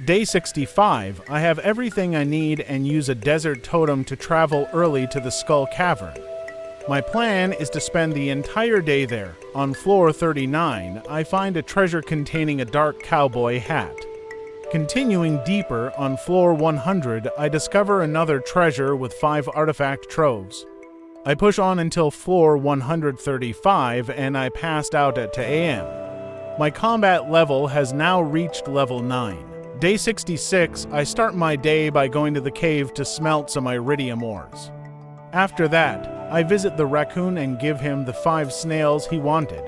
Day 65, I have everything I need and use a desert totem to travel early to the Skull Cavern. My plan is to spend the entire day there. On floor 39, I find a treasure containing a dark cowboy hat. Continuing deeper, on floor 100, I discover another treasure with 5 artifact troves. I push on until floor 135 and I passed out at 2 a.m. My combat level has now reached level 9. Day 66, I start my day by going to the cave to smelt some iridium ores. After that, I visit the raccoon and give him the 5 snails he wanted.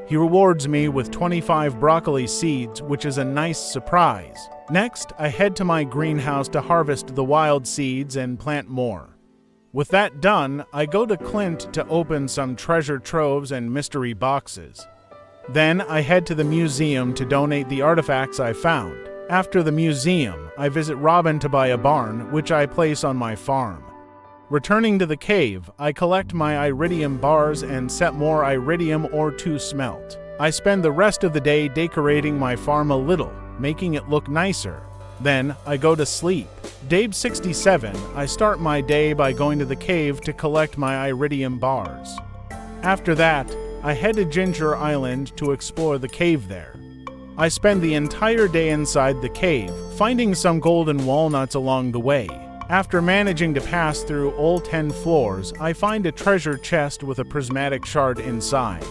He rewards me with 25 broccoli seeds, which is a nice surprise. Next, I head to my greenhouse to harvest the wild seeds and plant more. With that done, I go to Clint to open some treasure troves and mystery boxes. Then I head to the museum to donate the artifacts I found. After the museum, I visit Robin to buy a barn, which I place on my farm. Returning to the cave, I collect my iridium bars and set more iridium ore to smelt. I spend the rest of the day decorating my farm a little, making it look nicer. Then, I go to sleep. Day 67, I start my day by going to the cave to collect my iridium bars. After that, I head to Ginger Island to explore the cave there. I spend the entire day inside the cave, finding some golden walnuts along the way. After managing to pass through all 10 floors, I find a treasure chest with a prismatic shard inside.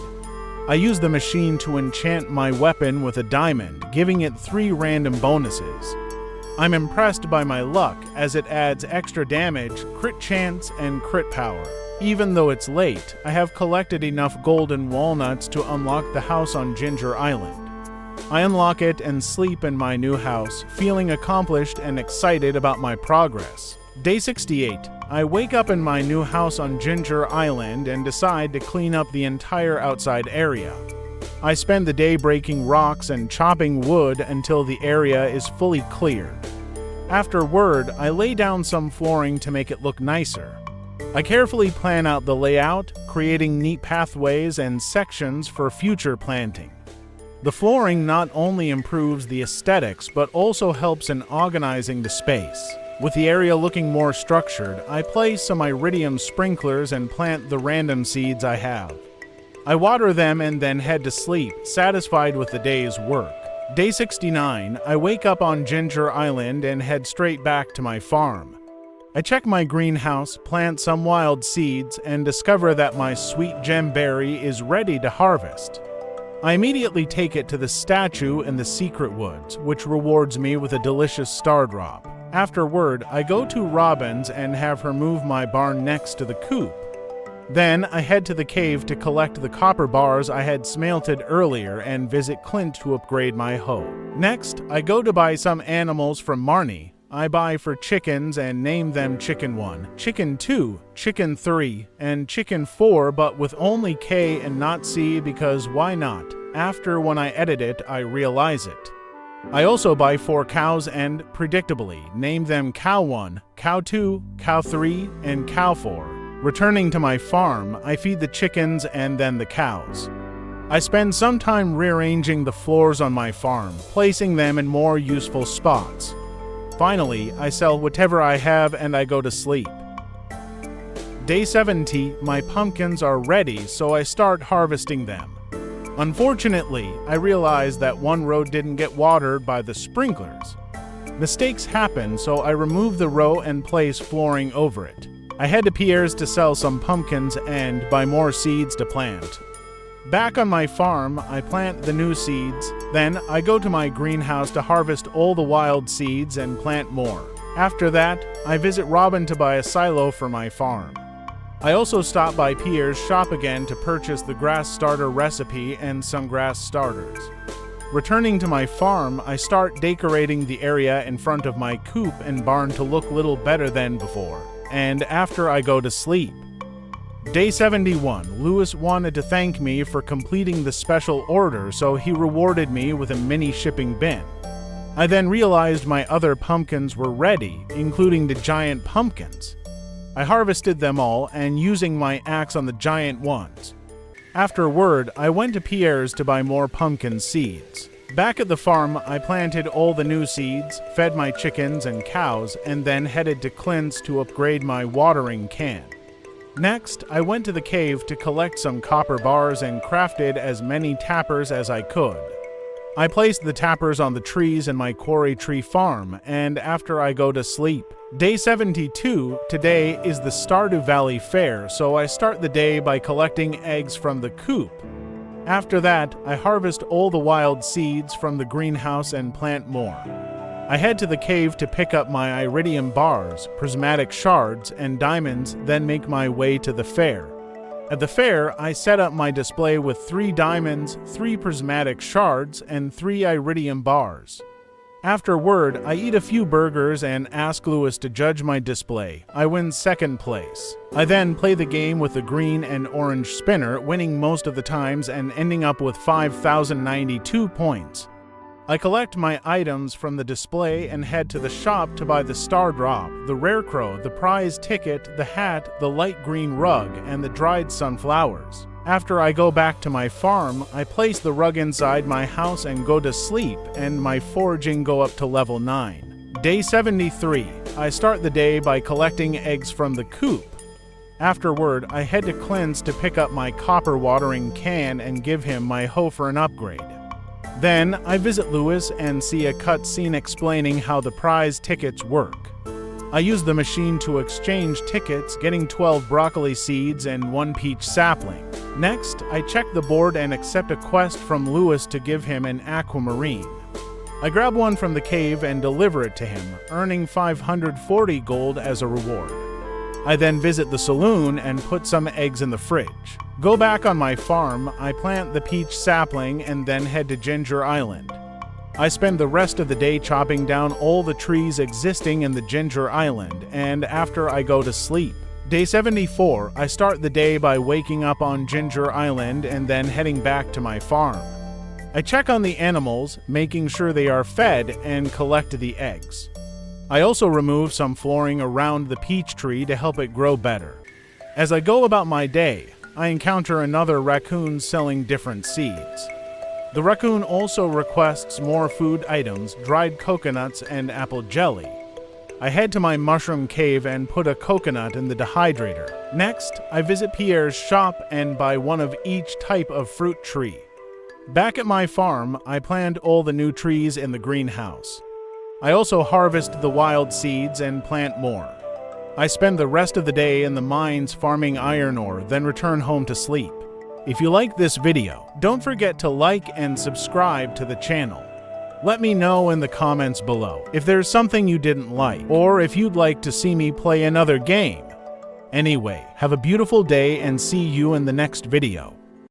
I use the machine to enchant my weapon with a diamond, giving it 3 random bonuses. I'm impressed by my luck as it adds extra damage, crit chance, and crit power. Even though it's late, I have collected enough golden walnuts to unlock the house on Ginger Island. I unlock it and sleep in my new house, feeling accomplished and excited about my progress. Day 68, I wake up in my new house on Ginger Island and decide to clean up the entire outside area. I spend the day breaking rocks and chopping wood until the area is fully cleared. Afterward, I lay down some flooring to make it look nicer. I carefully plan out the layout, creating neat pathways and sections for future planting. The flooring not only improves the aesthetics, but also helps in organizing the space. With the area looking more structured, I place some iridium sprinklers and plant the random seeds I have. I water them and then head to sleep, satisfied with the day's work. Day 69, I wake up on Ginger Island and head straight back to my farm. I check my greenhouse, plant some wild seeds, and discover that my sweet gem berry is ready to harvest. I immediately take it to the statue in the secret woods, which rewards me with a delicious star drop. Afterward, I go to Robin's and have her move my barn next to the coop. Then, I head to the cave to collect the copper bars I had smelted earlier and visit Clint to upgrade my hoe. Next, I go to buy some animals from Marnie. I buy for chickens and name them Chicken 1, Chicken 2, Chicken 3, and Chicken 4, but with only K and not C because why not? After when I edit it, I realize it. I also buy 4 cows and, predictably, name them Cow 1, Cow 2, Cow 3, and Cow 4. Returning to my farm, I feed the chickens and then the cows. I spend some time rearranging the floors on my farm, placing them in more useful spots. Finally, I sell whatever I have and I go to sleep. Day 70, my pumpkins are ready, so I start harvesting them. Unfortunately, I realize that one row didn't get watered by the sprinklers. Mistakes happen, so I remove the row and place flooring over it. I head to Pierre's to sell some pumpkins and buy more seeds to plant. Back on my farm, I plant the new seeds. Then, I go to my greenhouse to harvest all the wild seeds and plant more. After that, I visit Robin to buy a silo for my farm. I also stop by Pierre's shop again to purchase the grass starter recipe and some grass starters. Returning to my farm, I start decorating the area in front of my coop and barn to look little better than before. And after I go to sleep. Day 71, Lewis wanted to thank me for completing the special order, so he rewarded me with a mini shipping bin. I then realized my other pumpkins were ready, including the giant pumpkins. I harvested them all and using my axe on the giant ones. Afterward, I went to Pierre's to buy more pumpkin seeds. Back at the farm, I planted all the new seeds, fed my chickens and cows, and then headed to Clint's to upgrade my watering can. Next, I went to the cave to collect some copper bars and crafted as many tappers as I could. I placed the tappers on the trees in my quarry tree farm, and after I go to sleep. Day 72, today is the Stardew Valley Fair, so I start the day by collecting eggs from the coop. After that, I harvest all the wild seeds from the greenhouse and plant more. I head to the cave to pick up my iridium bars, prismatic shards, and diamonds, then make my way to the fair. At the fair, I set up my display with 3 diamonds, 3 prismatic shards, and 3 iridium bars. Afterward, I eat a few burgers and ask Lewis to judge my display. I win 2nd place. I then play the game with the green and orange spinner, winning most of the times and ending up with 5,092 points. I collect my items from the display and head to the shop to buy the star drop, the rare crow, the prize ticket, the hat, the light green rug, and the dried sunflowers. After I go back to my farm, I place the rug inside my house and go to sleep, and my foraging go up to level 9. Day 73. I start the day by collecting eggs from the coop. Afterward, I head to Clint's to pick up my copper watering can and give him my hoe for an upgrade. Then, I visit Lewis and see a cutscene explaining how the prize tickets work. I use the machine to exchange tickets, getting 12 broccoli seeds and 1 peach sapling. Next, I check the board and accept a quest from Lewis to give him an aquamarine. I grab one from the cave and deliver it to him, earning 540 gold as a reward. I then visit the saloon and put some eggs in the fridge. Go back on my farm, I plant the peach sapling and then head to Ginger Island. I spend the rest of the day chopping down all the trees existing in the Ginger Island, and after I go to sleep. Day 74, I start the day by waking up on Ginger Island and then heading back to my farm. I check on the animals, making sure they are fed, and collect the eggs. I also remove some flooring around the peach tree to help it grow better. As I go about my day, I encounter another raccoon selling different seeds. The raccoon also requests more food items, dried coconuts, and apple jelly. I head to my mushroom cave and put a coconut in the dehydrator. Next, I visit Pierre's shop and buy one of each type of fruit tree. Back at my farm, I plant all the new trees in the greenhouse. I also harvest the wild seeds and plant more. I spend the rest of the day in the mines farming iron ore, then return home to sleep. If you like this video, don't forget to like and subscribe to the channel. Let me know in the comments below if there's something you didn't like, or if you'd like to see me play another game. Anyway, have a beautiful day and see you in the next video.